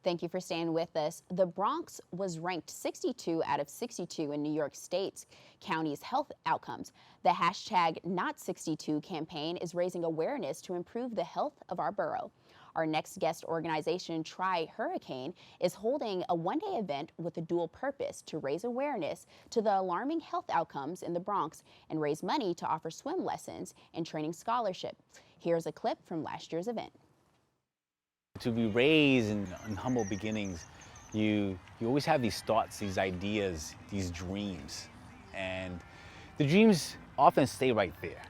Thank you for staying with us. The Bronx was ranked 62 out of 62 in New York State's county's health outcomes. The hashtag Not62 campaign is raising awareness to improve the health of our borough. Our next guest organization, TriHuracan, is holding a one-day event with a dual purpose to raise awareness to the alarming health outcomes in the Bronx and raise money to offer swim lessons and training scholarship. Here's a clip from last year's event. To be raised in humble beginnings, you always have these thoughts, these ideas, these dreams. And the dreams often stay right there.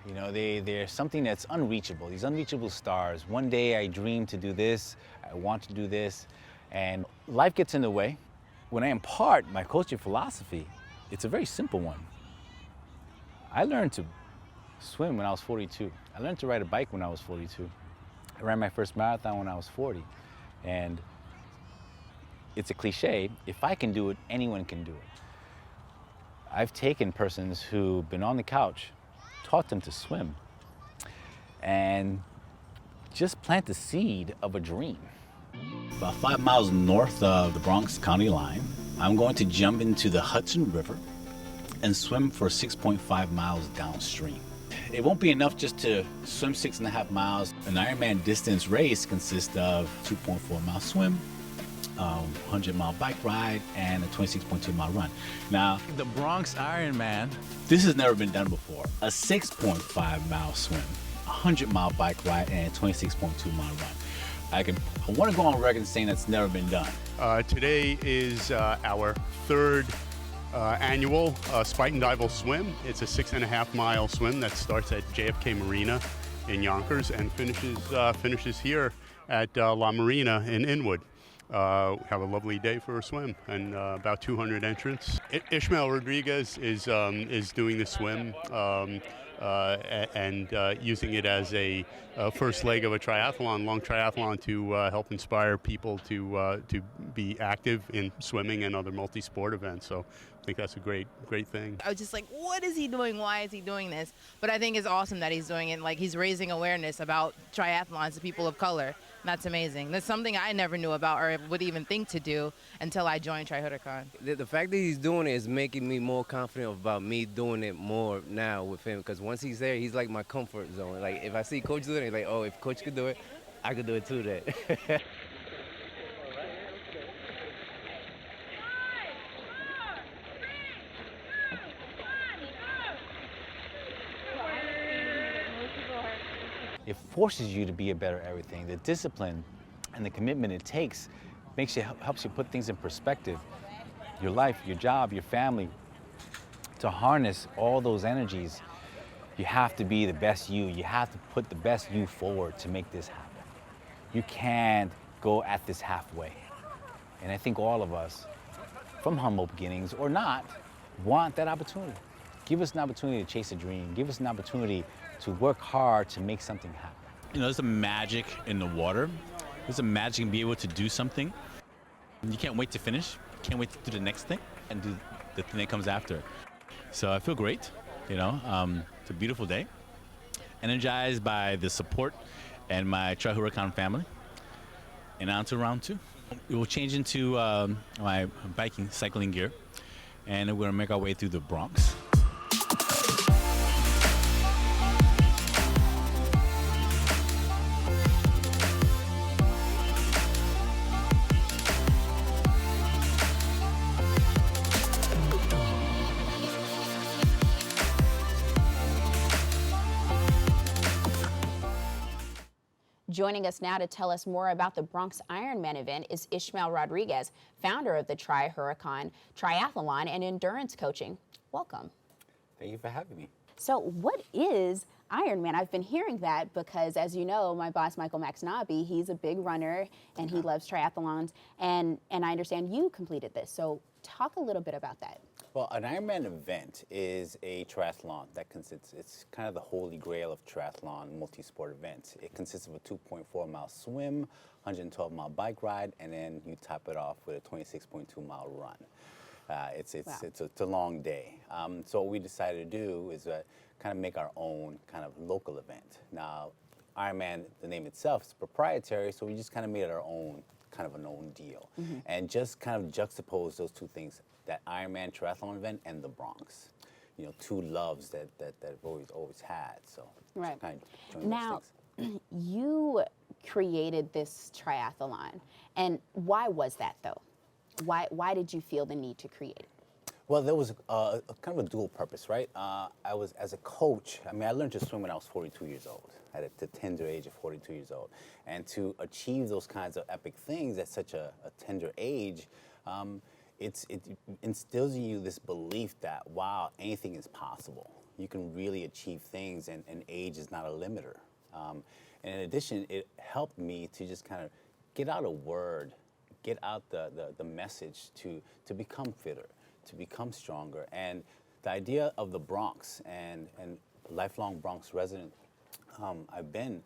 You know, they're something that's unreachable, these unreachable stars. One day I dream to do this, I want to do this, and life gets in the way. When I impart my coaching philosophy, it's a very simple one. I learned to swim when I was 42. I learned to ride a bike when I was 42. I ran my first marathon when I was 40. And it's a cliche, if I can do it, anyone can do it. I've taken persons who've been on the couch, taught them to swim, and just plant the seed of a dream. About 5 miles north of the Bronx county line, I'm going to jump into the Hudson River and swim for 6.5 miles downstream. It won't be enough just to swim 6.5 miles. An Ironman distance race consists of 2.4 mile swim, 100-mile bike ride, and a 26.2 mile run. Now, the Bronx Ironman, this has never been done before. A 6.5 mile swim, a 100-mile bike ride, and a 26.2 mile run. I want to go on record saying that's never been done. Today is our third annual Spite and Dive swim. It's a 6.5 mile swim that starts at JFK Marina in Yonkers and finishes here at La Marina in Inwood. Have a lovely day for a swim and about 200 entrants. Ismael Rodriguez is doing the swim and using it as a first leg of a triathlon, long triathlon, to help inspire people to be active in swimming and other multi-sport events. So I think that's a great thing. I was just like, what is he doing? Why is he doing this? But I think it's awesome that he's doing it. Like, he's raising awareness about triathlons to people of color. And that's amazing. That's something I never knew about or would even think to do until I joined TriHuracan. The fact that he's doing it is making me more confident about me doing it more now with him, because once he's there, he's like my comfort zone. Like, if I see Coach doing it, like, oh, if Coach could do it, I could do it too then. It forces you to be a better everything. The discipline and the commitment it takes helps you put things in perspective. Your life, your job, your family. To harness all those energies, you have to be the best you. You have to put the best you forward to make this happen. You can't go at this halfway. And I think all of us, from humble beginnings or not, want that opportunity. Give us an opportunity to chase a dream. Give us an opportunity to work hard to make something happen. You know, there's a magic in the water. There's a magic in being able to do something. You can't wait to finish. Can't wait to do the next thing and do the thing that comes after. So I feel great, you know. It's a beautiful day. Energized by the support and my TriHuracan family. And on to round two. We will change into my cycling gear, and we're gonna make our way through the Bronx. Joining us now to tell us more about the Bronx Ironman event is Ismael Rodriguez, founder of the TriHuracan Triathlon and Endurance Coaching. Welcome. Thank you for having me. So what is Ironman? I've been hearing that because, as you know, my boss, Michael Maxnabi, he's a big runner and he loves triathlons. And I understand you completed this. So talk a little bit about that. Well, an Ironman event is a triathlon that consists, it's kind of the holy grail of triathlon multi-sport events. It consists of a 2.4 mile swim, 112 mile bike ride, and then you top it off with a 26.2 mile run. It's a long day. So what we decided to do is kind of make our own kind of local event. Now, Ironman, the name itself, is proprietary, so we just kind of made it our own kind of a known deal. And just kind of juxtapose those two things, that Ironman triathlon event and the Bronx. You know, two loves that I've always had. So Right. kind of join Now, those things. you created this triathlon, and why was that though? Why did you feel the need to create it? Well, there was a kind of a dual purpose, right? I was, as a coach, I mean, I learned to swim when I was 42 years old, at the tender age of 42 years old. And to achieve those kinds of epic things at such a tender age, it instills in you this belief that, wow, anything is possible. You can really achieve things, and age is not a limiter. And in addition, it helped me to just kind of get out a word, get out the message to become fitter, to become stronger. And the idea of the Bronx, and lifelong Bronx resident I've been,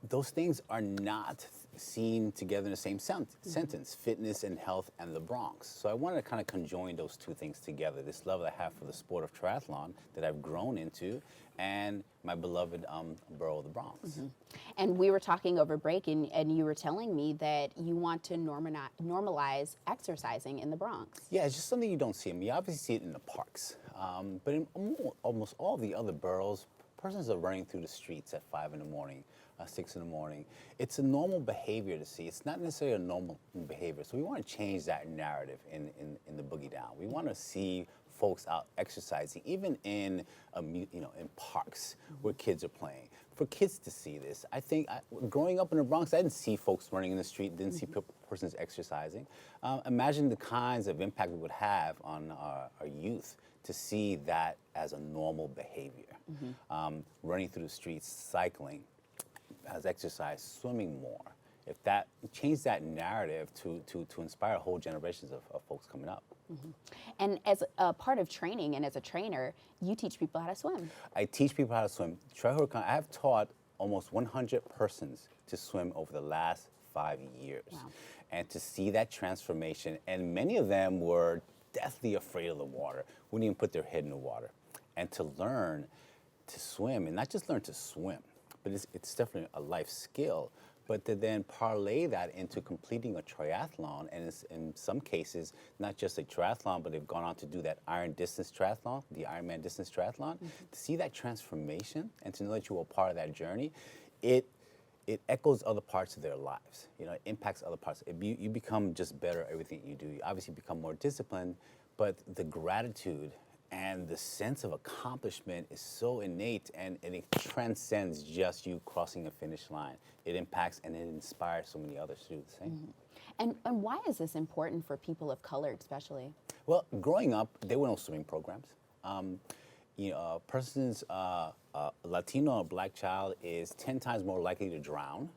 those things are not seen together in the same sentence, fitness and health and the Bronx. So I wanted to kind of conjoin those two things together, this love that I have for the sport of triathlon that I've grown into, and my beloved borough of the Bronx. And we were talking over break, and you were telling me that you want to normalize exercising in the Bronx. Yeah, it's just something you don't see. I mean, you obviously see it in the parks, but in almost all the other boroughs, persons are running through the streets at 5 in the morning, 6 in the morning. It's a normal behavior to see. It's not necessarily a normal behavior. So we want to change that narrative in the Boogie Down. We want to see folks out exercising, even in in parks where kids are playing. For kids to see this, I think growing up in the Bronx, I didn't see folks running in the street, didn't see persons exercising. Imagine the kinds of impact it would have on our youth to see that as a normal behavior. Running through the streets, cycling as exercise, swimming more. If that change that narrative to inspire whole generations of folks coming up. And as a part of training and as a trainer, you teach people how to swim. I teach people how to swim. TriHuracan, I have taught almost 100 persons to swim over the last 5 years. Wow. And to see that transformation, and many of them were deathly afraid of the water, wouldn't even put their head in the water. And to learn to swim, and not just learn to swim, but it's definitely a life skill, but to then parlay that into completing a triathlon, and it's, in some cases, not just a triathlon, but they've gone on to do that Iron distance triathlon, the Ironman distance triathlon. To see that transformation and to know that you were part of that journey, it echoes other parts of their lives. You know, it impacts other parts. You become just better at everything you do. You obviously become more disciplined, but the gratitude and the sense of accomplishment is so innate, and it transcends just you crossing a finish line. It impacts and it inspires so many others to do the same. And why is this important for people of color especially? Well, growing up, there were no swimming programs. A person's Latino or Black child is 10 times more likely to drown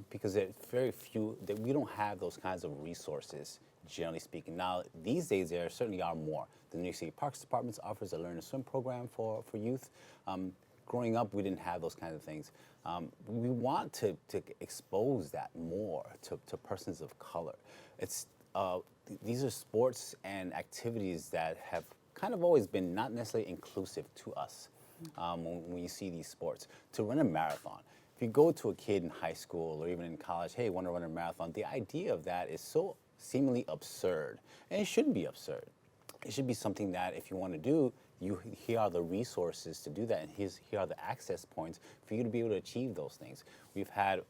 because there are very few, we don't have those kinds of resources, generally speaking. Now, these days, there certainly are more. The New York City Parks Department offers a learn to swim program for youth. Growing up, we didn't have those kinds of things. We want to expose that more to persons of color. These are sports and activities that have kind of always been not necessarily inclusive to us when you see these sports. To run a marathon, if you go to a kid in high school or even in college, hey, want to run a marathon, the idea of that is so seemingly absurd, and it shouldn't be absurd. It should be something that if you want to do, here are the resources to do that, and here are the access points for you to be able to achieve those things. We've had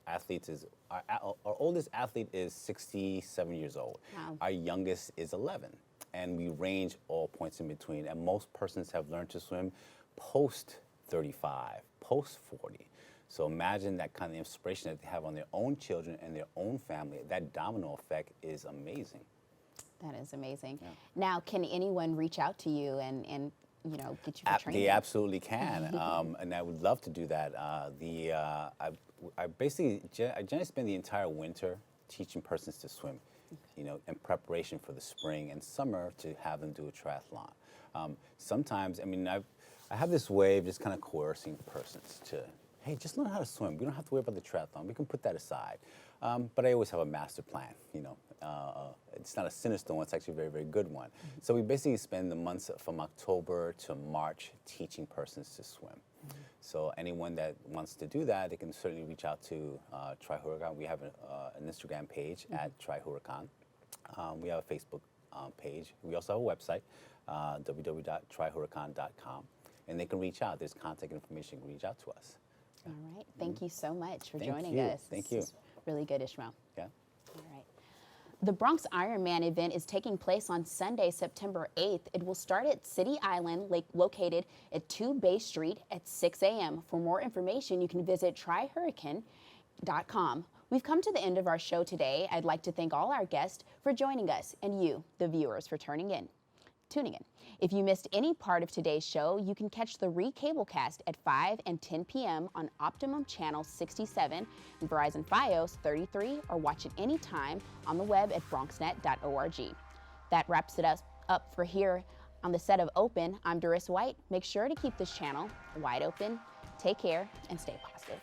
athletes, our oldest athlete is 67 years old. Wow. Our youngest is 11, and we range all points in between, and most persons have learned to swim post 35, post 40. So imagine that kind of inspiration that they have on their own children and their own family. That domino effect is amazing. That is amazing. Yeah. Now, can anyone reach out to you and get you for training? They absolutely can, and I would love to do that. I generally spend the entire winter teaching persons to swim, in preparation for the spring and summer to have them do a triathlon. Sometimes, I have this way of just kind of coercing persons to, hey, just learn how to swim. We don't have to worry about the triathlon. We can put that aside. But I always have a master plan, It's not a sinister one, it's actually a very, very good one. So we basically spend the months from October to March teaching persons to swim. So anyone that wants to do that, they can certainly reach out to TriHuracan. We have an Instagram page at TriHuracan. We have a Facebook page. We also have a website, www.trihuracan.com. And they can reach out. There's contact information. You can reach out to us. All right. Thank you so much for Thank joining you. us. Thank This you. is really good, Ismael. Yeah. All right. The Bronx Ironman event is taking place on Sunday, September 8th. It will start at City Island, located at 2 Bay Street at 6 a.m. For more information, you can visit TriHuracan.com. We've come to the end of our show today. I'd like to thank all our guests for joining us and you, the viewers, for tuning in. If you missed any part of today's show, you can catch the recablecast at 5 and 10 p.m. on Optimum Channel 67 and Verizon Fios 33, or watch it anytime on the web at bronxnet.org. That wraps it up for here on the set of Open. I'm Dorissa White. Make sure to keep this channel wide open. Take care and stay positive.